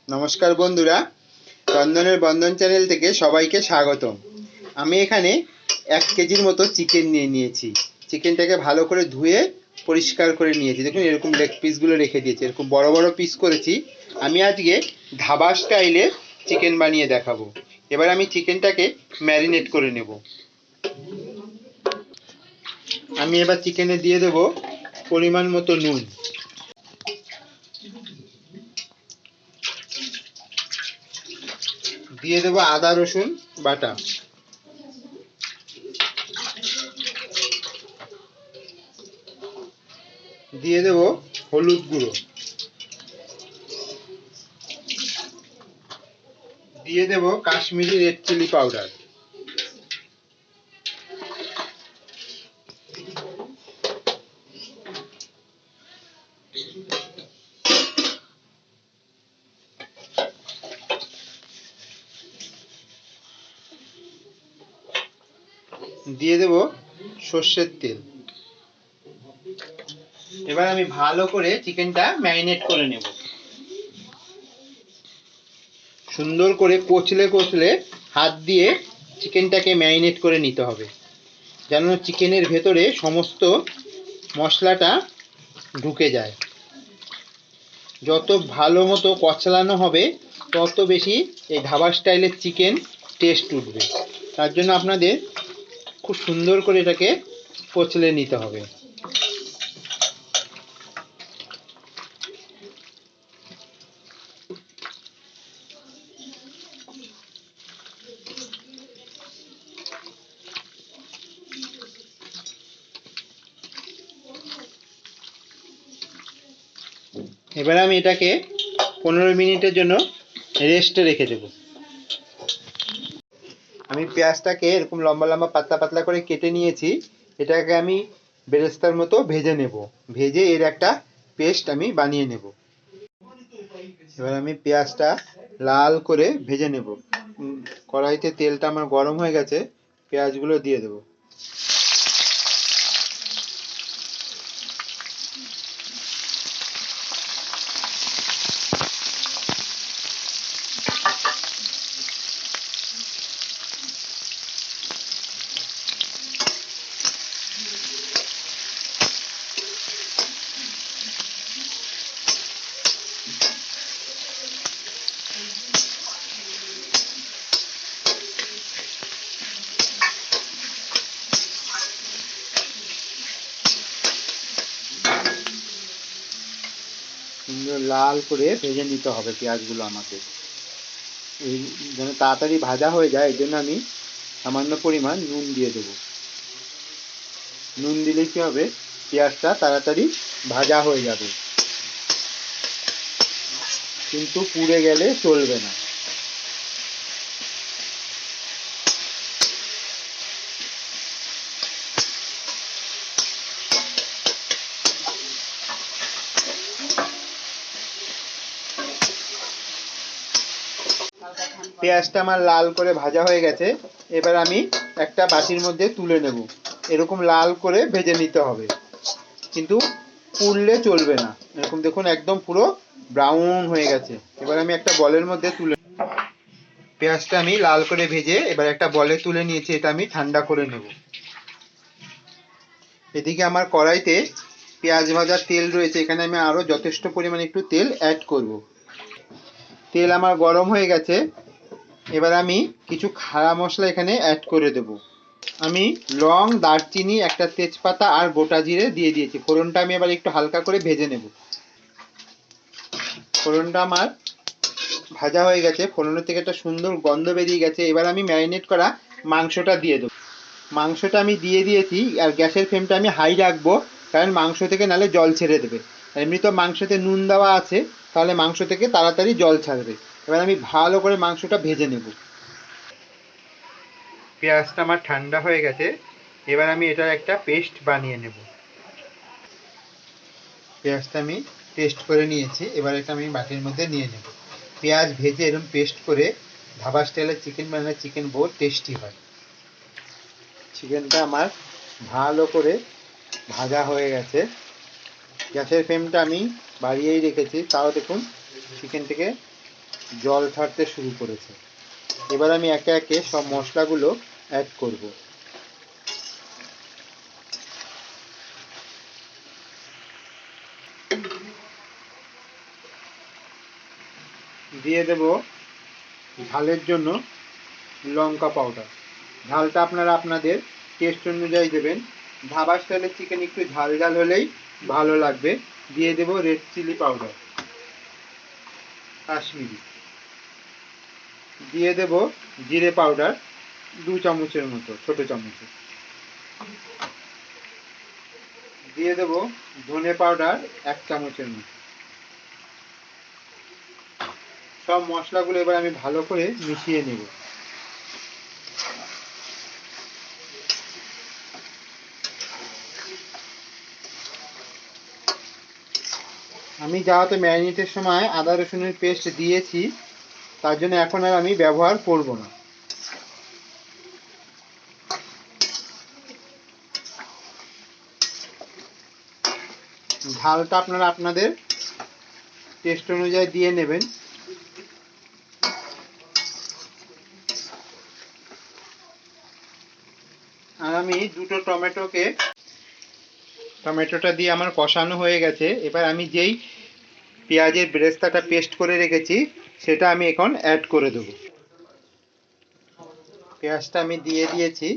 নমস্কার বন্ধুরা, চন্দনের বন্ধন চ্যানেল থেকে সবাইকে স্বাগতম। আমি এখানে 1 কেজির মতো চিকেন নিয়ে নিয়েছি। চিকেনটাকে ভালো করে ধুয়ে পরিষ্কার করে নিয়েছি। দেখুন এরকম লেগ পিসগুলো রেখে দিয়েছি, এরকম বড় বড় পিস করেছি। আমি আজকে ধাবা স্টাইলে চিকেন বানিয়ে দেখাবো। এবার আমি চিকেনটাকে ম্যারিনেট করে নেব। আমি এবার চিকেনে দিয়ে দেব পরিমাণ মতো নুন, দিয়ে দেবো আদা রসুন বাটা, দিয়ে দেব হলুদ গুঁড়ো, দিয়ে দেব কাশ্মীরি রেড চিলি পাউডার, দিয়ে দেব সর্ষের তেল। এবার আমি ভালো করে চিকেনটা ম্যারিনেট করে নেব। সুন্দর করে কচলে কচলে হাত দিয়ে চিকেনটাকে ম্যারিনেট করে নিতে হবে, যেন চিকেনের ভেতরে সমস্ত মশলাটা ঢুকে যায়। যত ভালো মতো কচলানো হবে তত বেশি এই ধাবা স্টাইলের চিকেন টেস্ট উঠবে। তার জন্য আপনাদের খুব সুন্দর করে এটাকে কচলে নিতে হবে। এবার আমি এটাকে 15 মিনিটের জন্য রেস্টে রেখে দেব। আমি পেঁয়াজটাকে এরকম লম্বা লম্বা পাতলা পাতলা করে কেটে নিয়েছি। এটাকে আমি বেরেস্তার মতো ভেজে নেব। ভেজে এর একটা পেস্ট আমি বানিয়ে নেব। এবার আমি পেঁয়াজটা লাল করে ভেজে নেব। কড়াইতে তেলটা আমার গরম হয়ে গেছে, পেঁয়াজগুলো দিয়ে দেব। সুন্দর লাল করে ভেজে নিতে হবে পেঁয়াজগুলো আমাকে। এই যেন তাড়াতাড়ি ভাজা হয়ে যায়, এই জন্য আমি সামান্য পরিমাণ নুন দিয়ে দেবো। নুন দিলে কি হবে, পেঁয়াজটা তাড়াতাড়ি ভাজা হয়ে যাবে, কিন্তু পুড়ে গেলে চলবে না। পেঁয়াজটা আমার লাল করে ভাজা হয়ে গেছে। এবার আমি একটা বাটির মধ্যে তুলে নেব। এরকম লাল করে ভেজে নিতে হবে, কিন্তু পুড়লে চলবে না। এরকম দেখুন একদম পুরো ব্রাউন হয়ে গেছে। এবার আমি একটা বলের মধ্যে তুলে, পেঁয়াজটা আমি লাল করে ভেজে এবার একটা বলে তুলে নিয়েছি। এটা আমি ঠান্ডা করে নেব। এদিকে আমার কড়াইতে পেঁয়াজ ভাজার তেল রয়েছে, এখানে আমি আরও যথেষ্ট পরিমাণে একটু তেল অ্যাড করব। তেল আমার গরম হয়ে গেছে। এবার আমি কিছু খাড়া মশলা এখানে অ্যাড করে দেব। আমি লং, দারচিনি, একটা তেজপাতা আর গোটা জিরে দিয়ে দিয়েছি। ফোড়নটা আমি এবার একটু হালকা করে ভেজে নেব। ফোড়নটা আমার ভাজা হয়ে গেছে, ফোড়নের থেকে একটা সুন্দর গন্ধ বেরিয়ে গেছে। এবার আমি ম্যারিনেট করা মাংসটা দিয়ে দেবো। মাংসটা আমি দিয়ে দিয়েছি, আর গ্যাসের ফ্লেমটা আমি হাই রাখবো, কারণ মাংস থেকে নালে জল ছেড়ে দেবে। এমনি তো মাংসতে নুন দেওয়া আছে, তাহলে মাংস থেকে তাড়াতাড়ি জল ছাড়বে। এবার আমি ভালো করে মাংসটা ভেজে নেব। পেঁয়াজটা আমার ঠান্ডা হয়ে গেছে। এবার আমি এটার একটা পেস্ট বানিয়ে নেব। পেঁয়াজটা আমি পেস্ট করে নিয়েছি। এবার এটা আমি বাটির মধ্যে নিয়ে নেব। পেঁয়াজ ভেজে এরকম পেস্ট করে ধাবা স্টাইলের চিকেন বানালে চিকেন বহুত টেস্টি হয়। চিকেনটা আমার ভালো করে ভাজা হয়ে গেছে। গ্যাসের ফ্লেমটা আমি বাড়িয়েই রেখেছি, তাও দেখুন চিকেন থেকে জল ছাড়তে শুরু করেছে। এবার আমি একে একে সব মশলাগুলো অ্যাড করব। দিয়ে দেব ঝালের জন্য লঙ্কা পাউডার। ঝালটা আপনারা আপনাদের টেস্ট অনুযায়ী দেবেন। ধাবা স্টাইলের চিকেন একটু ঝাল ঝাল হলেই ভালো লাগবে। দিয়ে দেব রেড চিলি পাউডার কাশ্মীরি। দিয়ে দেব জিরে পাউডার 2 চামচের মতো, ছোট চামচে। দিয়ে দেব ধনে পাউডার 1 চামচের মতো। সব মশলাগুলো এবার আমি ভালো করে মিশিয়ে নেব। আমি যাতে ম্যারিনেটের সময় আদা রসুনের পেস্ট দিয়েছি, তার জন্য এখন আর আমি ব্যবহার করব না। ঝালটা আপনারা আপনাদের টেস্ট অনুযায়ী দিয়ে নেবেন। আর আমি দুটো টমেটোটা দিয়ে আমার কষানো হয়ে গেছে। এবার আমি যেই পেঁয়াজের বেরেস্তাটা পেস্ট করে রেখেছি সেটা আমি এখন অ্যাড করে দেব। পেঁয়াজটা আমি দিয়ে দিয়েছি।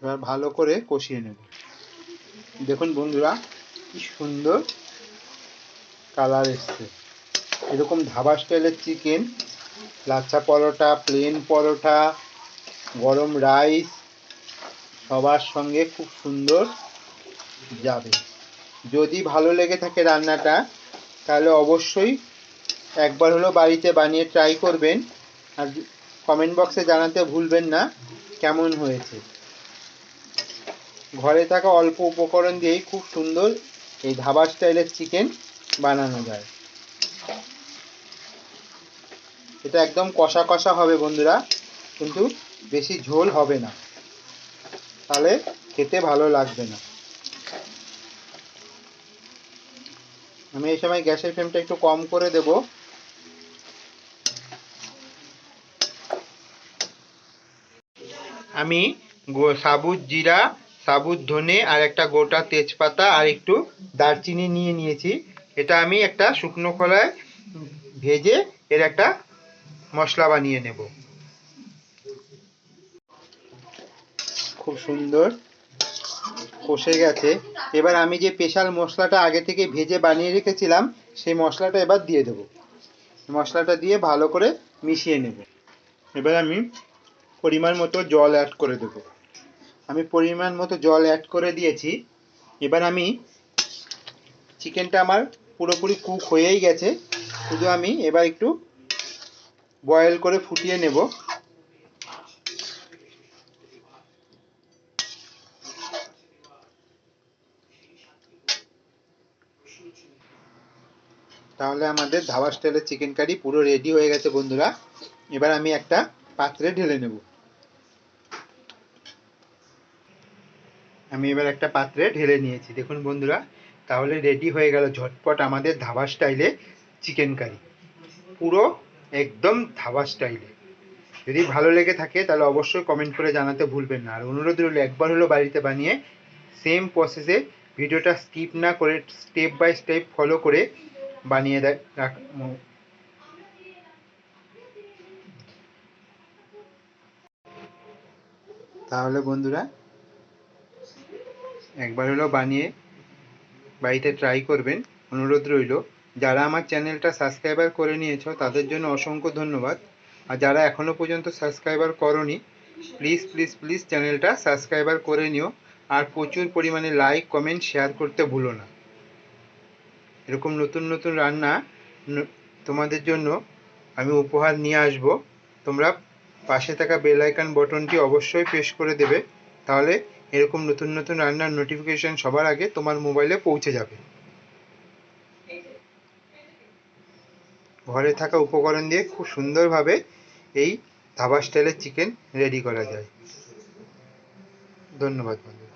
এবার ভালো করে কষিয়ে নেব। দেখুন বন্ধুরা, কি সুন্দর কালার এসছে। এরকম ধাবা স্টাইলের চিকেন লাচ্ছা পরোটা, প্লেন পরোটা, গরম রাইস সবার সঙ্গে খুব সুন্দর যাবে। যদি ভালো লেগে থাকে রান্নাটা, তাহলে অবশ্যই একবার হলেও বাড়িতে বানিয়ে ট্রাই করবেন। আর কমেন্ট বক্সে জানাতে ভুলবেন না কেমন হয়েছে। ঘরে থাকা অল্প উপকরণ দিয়েই খুব সুন্দর এই ধাবা স্টাইলের চিকেন বানানো যায়। এটা একদম কষা কষা হবে বন্ধুরা, কিন্তু বেশি ঝোল হবে না, তাহলে খেতে ভালো লাগবে না। আমি এই সময় গ্যাসের ফ্লেমটা একটু কম করে দেব। আমি সাবুত জিরা, সাবুত ধনে আর একটা গোটা তেজপাতা আর একটু দারচিনি নিয়ে নিয়েছি। এটা আমি একটা শুকনো খোলায় ভেজে এর একটা মশলা বানিয়ে নেব। খুব সুন্দর কষে গেছে। এবার আমি যে স্পেশাল মশলাটা আগে থেকে ভেজে বানিয়ে রেখেছিলাম সেই মশলাটা এবার দিয়ে দেব। মশলাটা দিয়ে ভালো করে মিশিয়ে নেব। এবার আমি পরিমাণ মতো জল অ্যাড করে দেব। আমি পরিমাণ মতো জল অ্যাড করে দিয়েছি। এবার আমি চিকেনটা আমার পুরোপুরি কুক হয়েই গেছে, শুধু আমি এবার একটু বয়েল করে ফুটিয়ে নেব। তাহলে আমাদের ধাবা স্টাইলের চিকেন কারি পুরো রেডি হয়ে গেছে বন্ধুরা। এবার আমি একটা পাত্রে ঢেলে নেব। আমি এবার একটা পাত্রে ঢেলে নিয়েছি। দেখুন বন্ধুরা, তাহলে রেডি হয়ে গেল ঝটপট আমাদের ধাবা স্টাইলে চিকেন কারি, পুরো একদম ধাবা স্টাইলে। যদি ভালো লেগে থাকে তাহলে অবশ্যই কমেন্ট করে জানাতে ভুলবেন না। আর অনুরোধ রইল একবার হলো বাড়িতে বানিয়ে সেম প্রসেসে ভিডিওটা স্কিপ না করে স্টেপ বাই স্টেপ ফলো করে বানিয়ে তাহলে বন্ধুরা একবার হলো বানিয়ে বাড়িতে ট্রাই করবেন। অনুরোধ রইল। যারা আমার চ্যানেলটা সাবস্ক্রাইবার করে নিয়েছো তাদের জন্য অসংখ্য ধন্যবাদ। আর যারা এখনও পর্যন্ত সাবস্ক্রাইবার করোনি, প্লিজ প্লিজ প্লিজ চ্যানেলটা সাবস্ক্রাইবার করে নিও। আর প্রচুর পরিমাণে লাইক কমেন্ট শেয়ার করতে ভুলো না। এরকম নতুন নতুন রান্না তোমাদের জন্য আমি উপহার নিয়ে আসব। তোমরা পাশে থাকা বেল আইকন বটনটি অবশ্যই প্রেস করে দেবে, তাহলে এরকম নতুন নতুন রান্নার নোটিফিকেশন সবার আগে তোমার মোবাইলে পৌঁছে যাবে। ঘরে থাকা উপকরণ দিয়ে খুব সুন্দরভাবে এই ধাবা স্টাইলের চিকেন রেডি করা যায়। ধন্যবাদ বন্ধুরা।